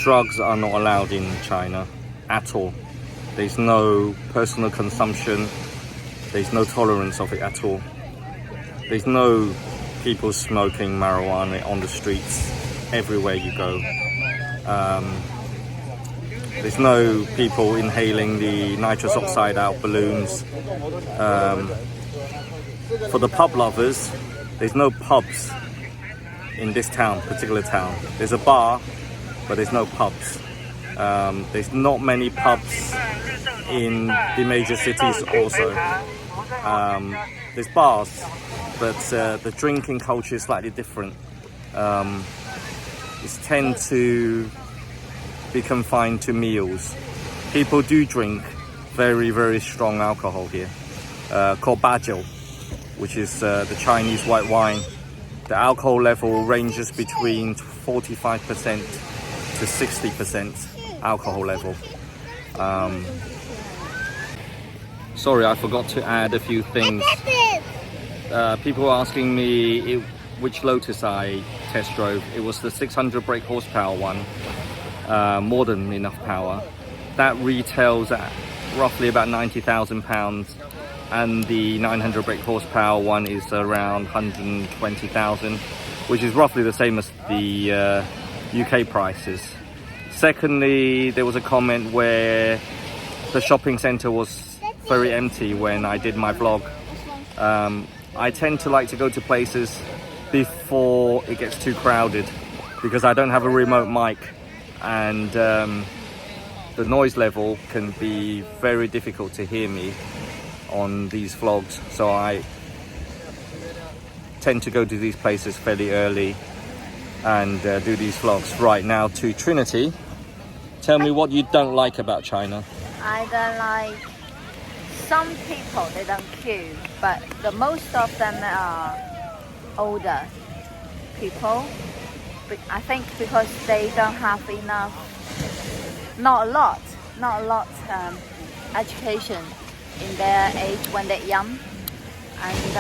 drugs are not allowed in China at all. There's no personal consumption. There's no tolerance of it at all. There's no people smoking marijuana on the streets everywhere you go. There's no people inhaling the nitrous oxide out balloons. For the pub lovers, there's no pubs in this town, particular town. There's a bar, but there's no pubs. There's not many pubs in the major cities also. There's bars, but the drinking culture is slightly different. It's tend to be confined to meals. People do drink very, very strong alcohol here, called baijiu, which is the Chinese white wine. The alcohol level ranges between 45% to 60% alcohol level. Sorry, I forgot to add a few things. People were asking me which Lotus I test drove. It was the 600 brake horsepower one, more than enough power. That retails at roughly about £90,000, and the 900 brake horsepower one is around 120,000, which is roughly the same as the UK prices. Secondly, there was a comment where the shopping centre was very empty when I did my vlog. I tend to like to go to places before it gets too crowded, because I don't have a remote mic, and the noise level can be very difficult to hear me on these vlogs, so I tend to go to these places fairly early and do these vlogs. Right now to Trinity. Tell me what you don't like about China. I don't like some people, they don't queue, but the most of them are older people. I think because they don't have enough, not a lot education in their age when they're young. And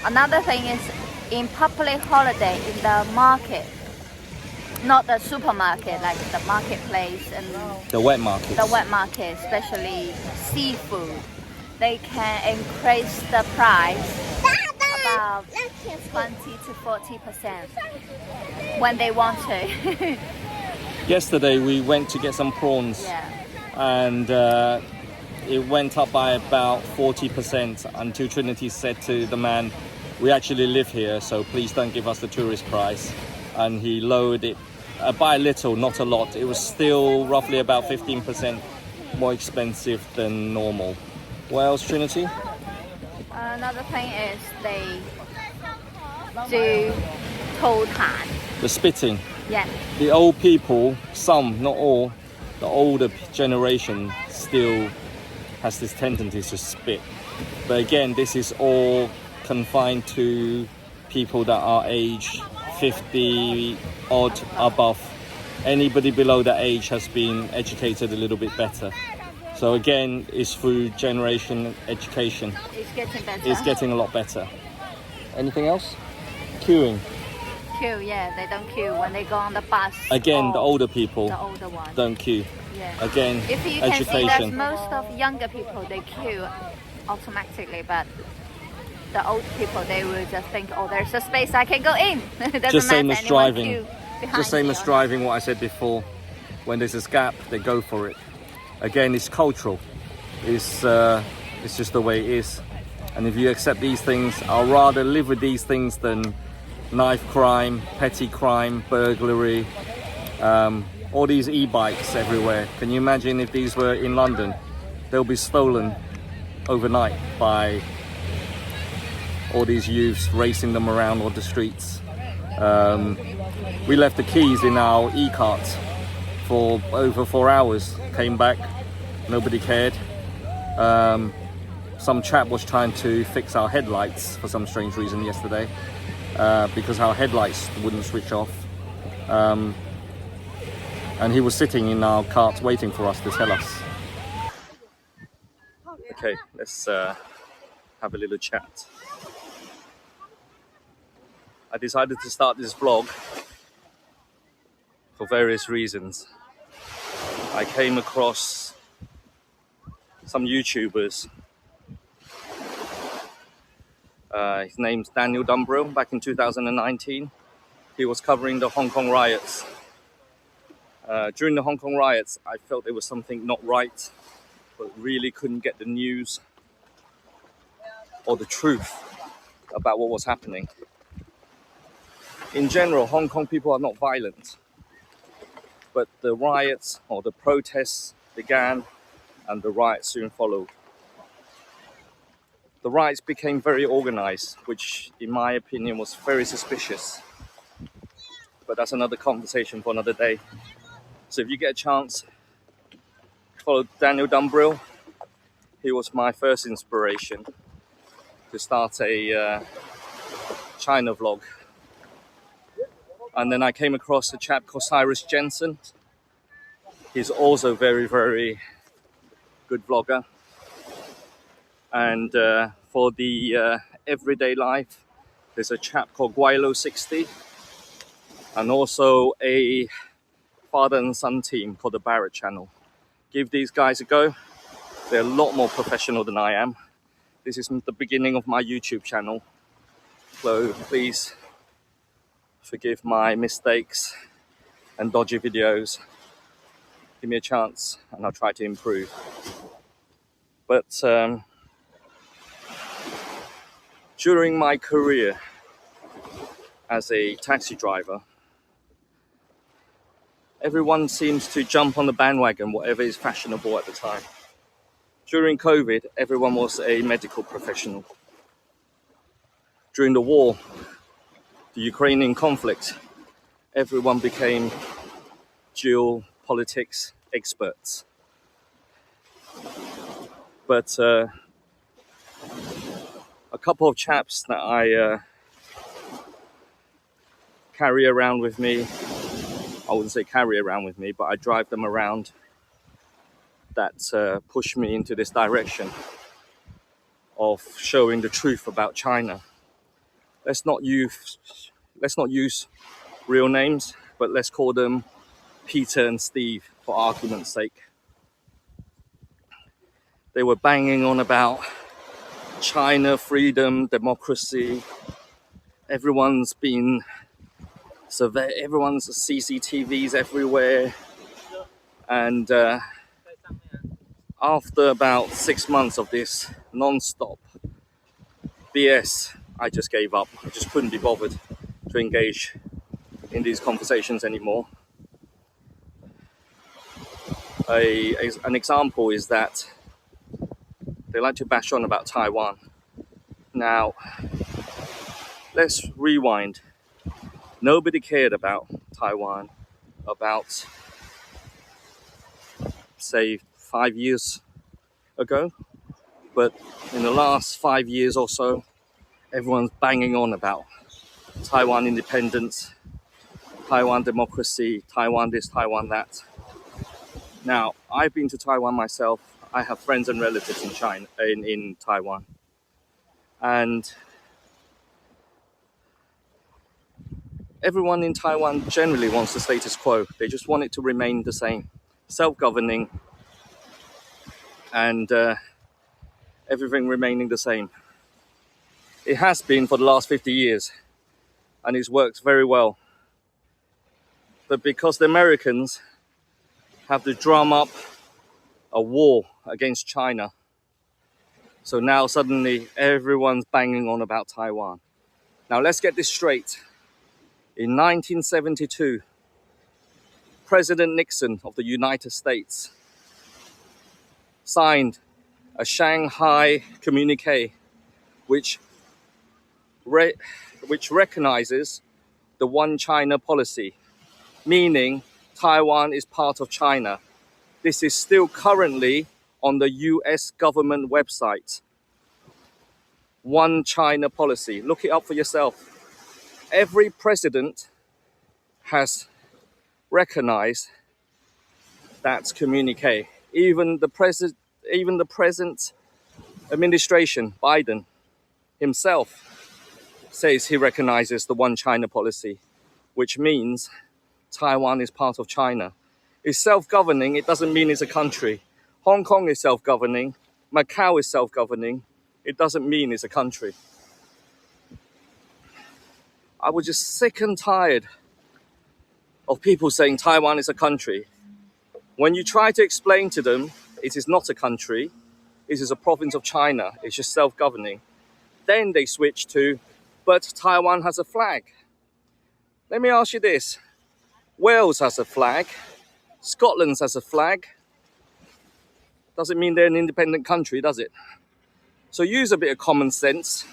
another thing is, in public holiday, in the market, not the supermarket, like the marketplace and the wet market. The wet market, especially seafood, they can increase the price about 20 to 40% when they want to. Yesterday we went to get some prawns, and it went up by about 40% until Trinity said to the man, "We actually live here, so please don't give us the tourist price." And he lowered it by a little, not a lot. It was still roughly about 15% more expensive than normal. What else, Trinity? Another thing is they do tan. The spitting. Yeah. The old people, some, not all, the older generation still has this tendency to spit. But again, this is all confined to people that are aged 50 odd above. Anybody below that age has been educated a little bit better. So again, it's through generation education. It's getting better. It's getting a lot better. Anything else? Queuing. Queue, yeah, they don't queue when they go on the bus. Again, the older people the older one don't queue. Yeah. Again, if you education. can see that most of younger people, they queue automatically, but the old people, they will just think, oh, there's a space I can go in. Just same as driving. Just same as driving, what I said before. When there's a gap, they go for it. Again, it's cultural. It's just the way it is. And if you accept these things, I'll rather live with these things than knife crime, petty crime, burglary, all these e-bikes everywhere. Can you imagine if these were in London? They'll be stolen overnight by all these youths racing them around on the streets. We left the keys in our e-cart for over 4 hours, came back, nobody cared. Some chap was trying to fix our headlights for some strange reason yesterday, because our headlights wouldn't switch off. And he was sitting in our cart waiting for us to tell us. Okay, let's have a little chat. I decided to start this vlog for various reasons. I came across some YouTubers. His name's Daniel Dumbrell. Back in 2019, he was covering the Hong Kong riots. During the Hong Kong riots, I felt there was something not right, but really couldn't get the news or the truth about what was happening. In general, Hong Kong people are not violent, but the riots or the protests began and the riots soon followed. The riots became very organized, which in my opinion was very suspicious. But that's another conversation for another day. So if you get a chance, follow Daniel Dumbrell. He was my first inspiration to start a China vlog. And then I came across a chap called Cyrus Jensen. He's also very, very good vlogger. And for the everyday life, there's a chap called Guilo60, and also a father and son team called the Barrett Channel. Give these guys a go. They're a lot more professional than I am. This is the beginning of my YouTube channel, so please forgive my mistakes and dodgy videos. Give me a chance and I'll try to improve. But during my career as a taxi driver, everyone seems to jump on the bandwagon, whatever is fashionable at the time. During COVID, everyone was a medical professional. During the war, the Ukrainian conflict, everyone became geopolitics experts. But a couple of chaps that I carry around with me, I wouldn't say carry around with me, but I drive them around, that push me into this direction of showing the truth about China. Let's not use real names, but let's call them Peter and Steve for argument's sake. They were banging on about China, freedom, democracy. Everyone's been surveyed, everyone's CCTVs everywhere. And after about 6 months of this non-stop BS, I just gave up. I just couldn't be bothered to engage in these conversations anymore. An example is that they like to bash on about Taiwan. Now, let's rewind. Nobody cared about Taiwan about, say, 5 years ago. But in the last 5 years or so, everyone's banging on about Taiwan independence, Taiwan democracy, Taiwan this, Taiwan that. Now, I've been to Taiwan myself. I have friends and relatives in China, in Taiwan. And everyone in Taiwan generally wants the status quo. They just want it to remain the same, self-governing, and everything remaining the same. It has been for the last 50 years, and it's worked very well. But because the Americans have to drum up a war against China, so now suddenly everyone's banging on about Taiwan. Now let's get this straight. In 1972, President Nixon of the United States signed a Shanghai communique which recognizes the One China policy, meaning Taiwan is part of China. This is still currently on the US government website. One China policy. Look it up for yourself. Every president has recognized that communique. Even the present administration, Biden himself, says he recognizes the One China policy, which means Taiwan is part of China. It's self-governing, it doesn't mean it's a country. Hong Kong is self-governing, Macau is self-governing, it doesn't mean it's a country. I was just sick and tired of people saying Taiwan is a country. When you try to explain to them it is not a country, it is a province of China, it's just self-governing, then they switch to, but Taiwan has a flag. Let me ask you this. Wales has a flag. Scotland has a flag. Doesn't mean they're an independent country, does it? So use a bit of common sense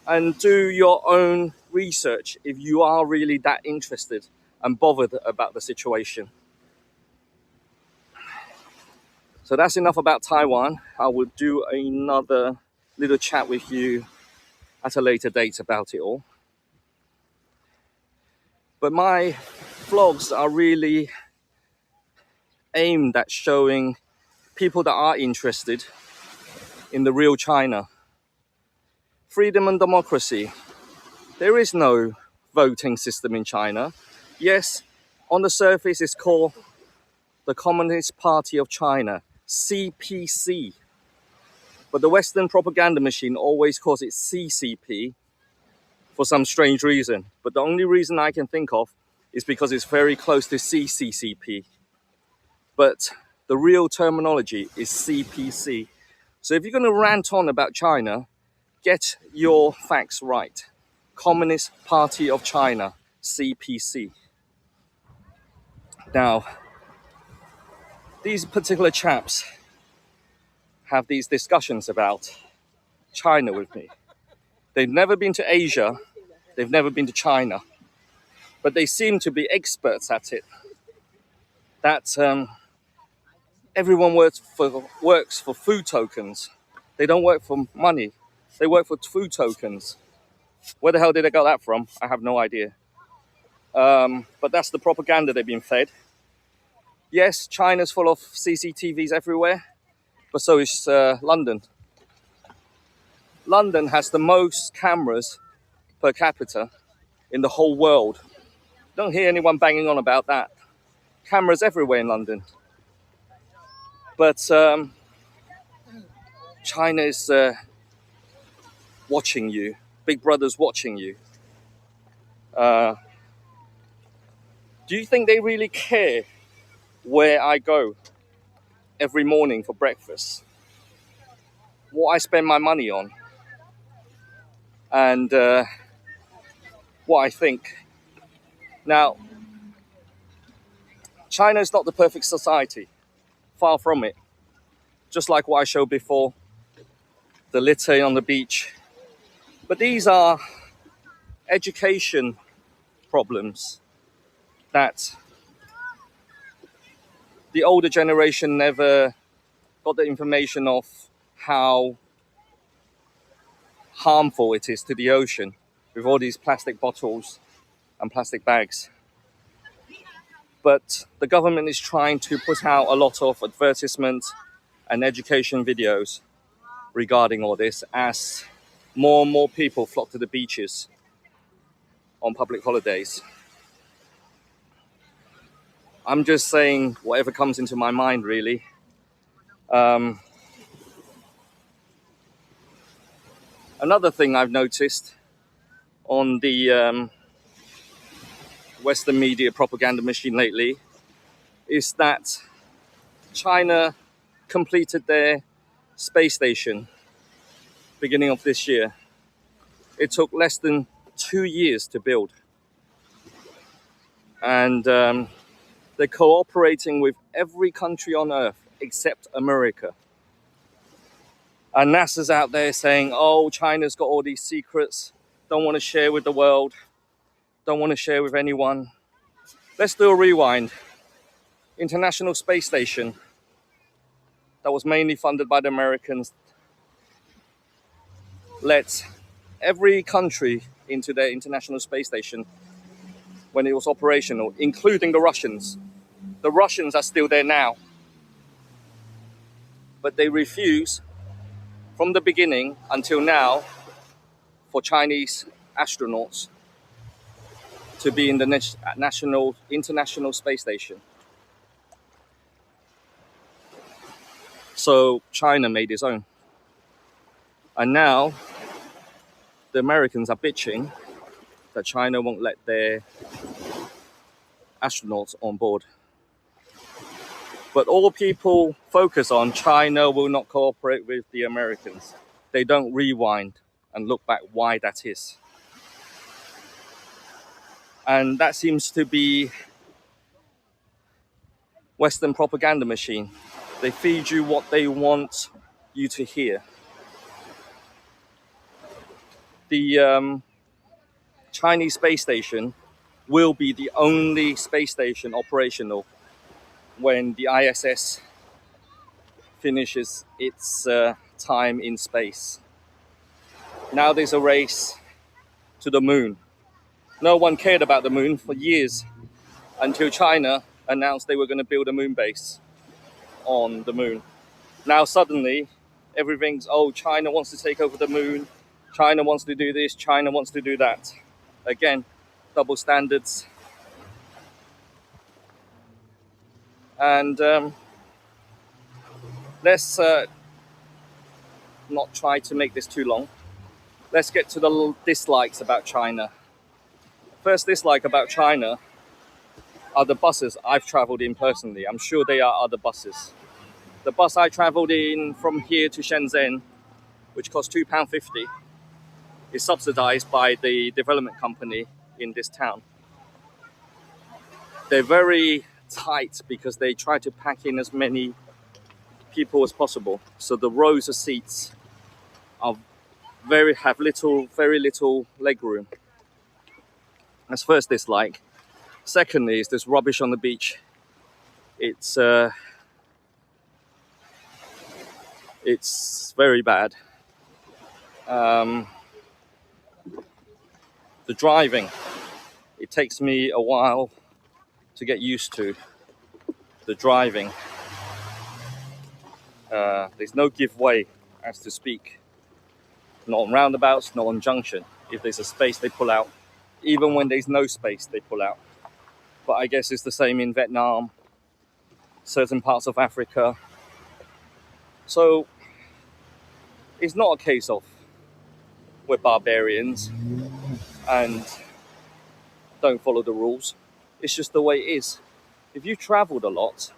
and do your own research if you are really that interested and bothered about the situation. So that's enough about Taiwan. I will do another little chat with you at a later date about it all. But my vlogs are really aimed at showing people that are interested in the real China. Freedom and democracy. There is no voting system in China. Yes, on the surface it's called the Communist Party of China, CPC. But the Western propaganda machine always calls it CCP for some strange reason. But the only reason I can think of is because it's very close to CCCP. But the real terminology is CPC. So if you're going to rant on about China, get your facts right. Communist Party of China, CPC. Now, these particular chaps have these discussions about China with me. They've never been to Asia, they've never been to China, but they seem to be experts at it. That everyone works for food tokens. They don't work for money, they work for food tokens. Where the hell did they get that from? I have no idea. But that's the propaganda they've been fed. Yes, China's full of CCTVs everywhere, but so is London. London has the most cameras per capita in the whole world. Don't hear anyone banging on about that. Cameras everywhere in London. But China is watching you. Big Brother's watching you. Do you think they really care where I go every morning for breakfast? What I spend my money on? And what I think. Now, China is not the perfect society. Far from it. Just like what I showed before, the litter on the beach. But these are education problems that the older generation never got the information of how harmful it is to the ocean with all these plastic bottles and plastic bags. But the government is trying to put out a lot of advertisement and education videos regarding all this as more and more people flock to the beaches on public holidays. I'm just saying whatever comes into my mind, really. Another thing I've noticed on the Western media propaganda machine lately is that China completed their space station beginning of this year. It took less than 2 years to build. And they're cooperating with every country on Earth except America. And NASA's out there saying, oh, China's got all these secrets, don't want to share with the world, don't want to share with anyone. Let's do a rewind. International Space Station, that was mainly funded by the Americans, let every country into their International Space Station when it was operational, including the Russians. The Russians are still there now. But they refuse, from the beginning until now, for Chinese astronauts to be in the international space station. So China made its own. And now the Americans are bitching that China won't let their astronauts on board. But all people focus on, China will not cooperate with the Americans. They don't rewind and look back why that is. And that seems to be Western propaganda machine. They feed you what they want you to hear. The Chinese space station will be the only space station operational when the ISS finishes its time in space. Now there's a race to the moon. No one cared about the moon for years until China announced they were going to build a moon base on the moon. Now suddenly everything's, oh, China wants to take over the moon, China wants to do this, China wants to do that. Again, double standards. And let's not try to make this too long. Let's get to the dislikes about China. First dislike about China are the buses I've traveled in personally. I'm sure there are other buses. The bus I traveled in from here to Shenzhen, which cost £2.50, is subsidized by the development company in this town. They're very tight because they try to pack in as many people as possible. So the rows of seats are very little leg room. That's first dislike. Secondly is this rubbish on the beach. It's very bad. The driving, it takes me a while to get used to the driving. There's no give way, as to speak. Not on roundabouts, not on junction. If there's a space, they pull out. Even when there's no space, they pull out. But I guess it's the same in Vietnam, certain parts of Africa. So it's not a case of we're barbarians and don't follow the rules. It's just the way it is. If you've traveled a lot,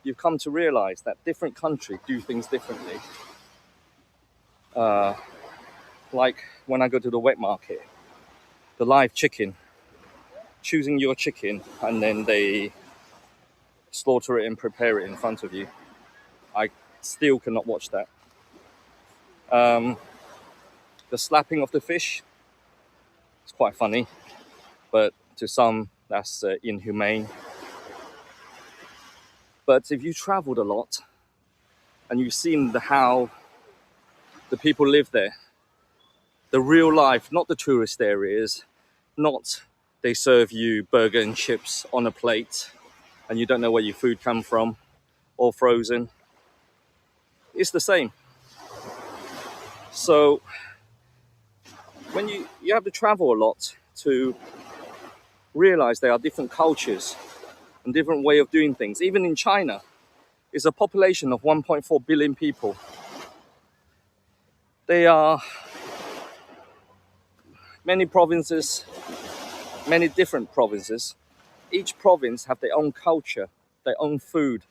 you've come to realize that different countries do things differently. Like when I go to the wet market, the live chicken, choosing your chicken and then they slaughter it and prepare it in front of you. I still cannot watch that. The slapping of the fish, it's quite funny, but to some that's inhumane. But if you traveled a lot and you've seen how the people live there, the real life, not the tourist areas, not they serve you burger and chips on a plate and you don't know where your food come from or frozen. It's the same. So when you have to travel a lot to realize there are different cultures and different way of doing things. Even in China, it's a population of 1.4 billion people. There are many provinces, many different provinces. Each province have their own culture, their own food,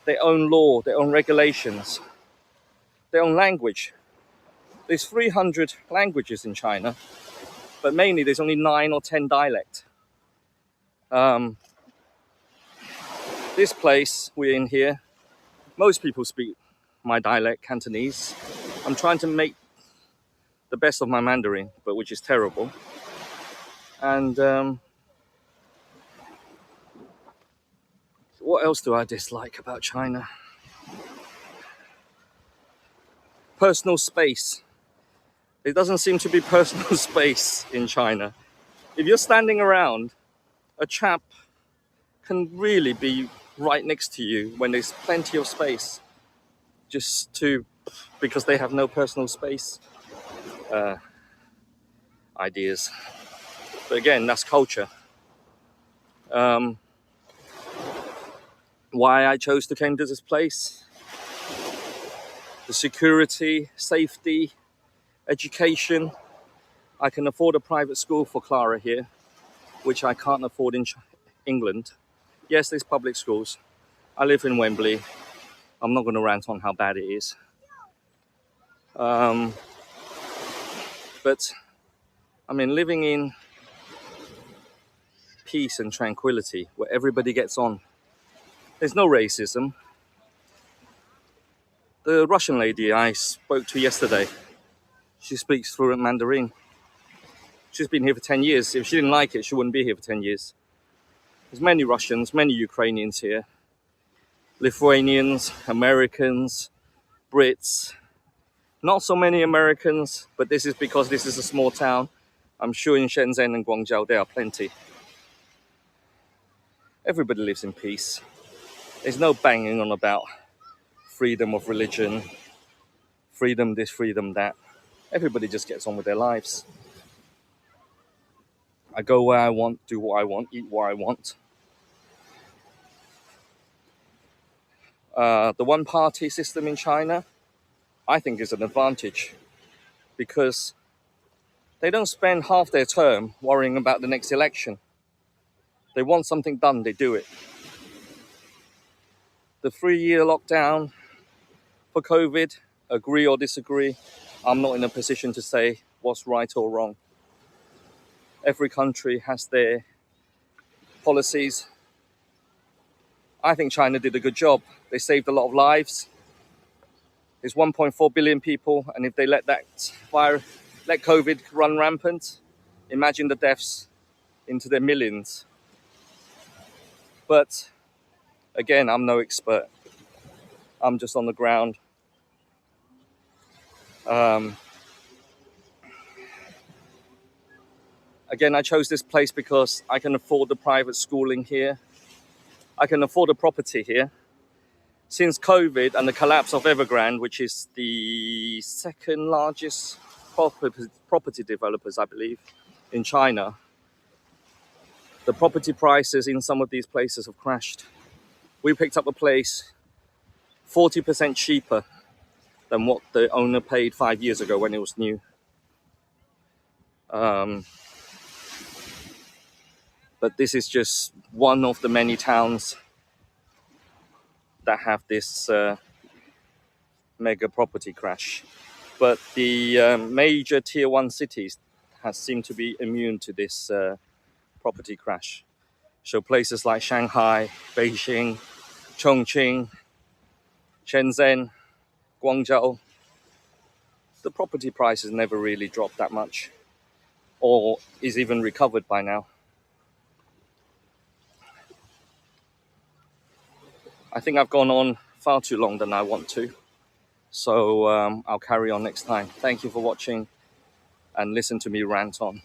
their own law, their own regulations, their own language. There's 300 languages in China, but mainly there's only 9 or 10 dialects. This place we're in here, most people speak my dialect, Cantonese. I'm trying to make the best of my Mandarin, but which is terrible. And what else do I dislike about China? Personal space. There doesn't seem to be personal space in China. If you're standing around, a chap can really be right next to you when there's plenty of space, because they have no personal space. Ideas. But again, that's culture. Why I chose to come to this place? The security, safety, education. I can afford a private school for Clara here, which I can't afford in England. Yes, there's public schools. I live in Wembley. I'm not going to rant on how bad it is. But, I mean, living in peace and tranquility where everybody gets on. There's no racism. The Russian lady I spoke to yesterday, she speaks fluent Mandarin. She's been here for 10 years. If she didn't like it, she wouldn't be here for 10 years. There's many Russians, many Ukrainians here. Lithuanians, Americans, Brits. Not so many Americans, but this is because this is a small town. I'm sure in Shenzhen and Guangzhou there are plenty. Everybody lives in peace. There's no banging on about freedom of religion, freedom this, freedom that. Everybody just gets on with their lives. I go where I want, do what I want, eat what I want. The one-party system in China, I think, is an advantage because they don't spend half their term worrying about the next election. They want something done, they do it. The 3-year lockdown for COVID, agree or disagree, I'm not in a position to say what's right or wrong. Every country has their policies. I think China did a good job. They saved a lot of lives. There's 1.4 billion people, and if they let COVID run rampant, imagine the deaths into their millions. But again, I'm no expert. I'm just on the ground. Again, I chose this place because I can afford the private schooling here. I can afford a property here. Since COVID and the collapse of Evergrande, which is the second largest property developers, I believe, in China, the property prices in some of these places have crashed. We picked up a place 40% cheaper than what the owner paid 5 years ago when it was new. But this is just one of the many towns that have this mega property crash. But the major tier 1 cities seem to be immune to this property crash. So places like Shanghai, Beijing, Chongqing, Shenzhen, Guangzhou, the property prices never really dropped that much, or is even recovered by now. I think I've gone on far too long than I want to, so I'll carry on next time. Thank you for watching and listen to me rant on.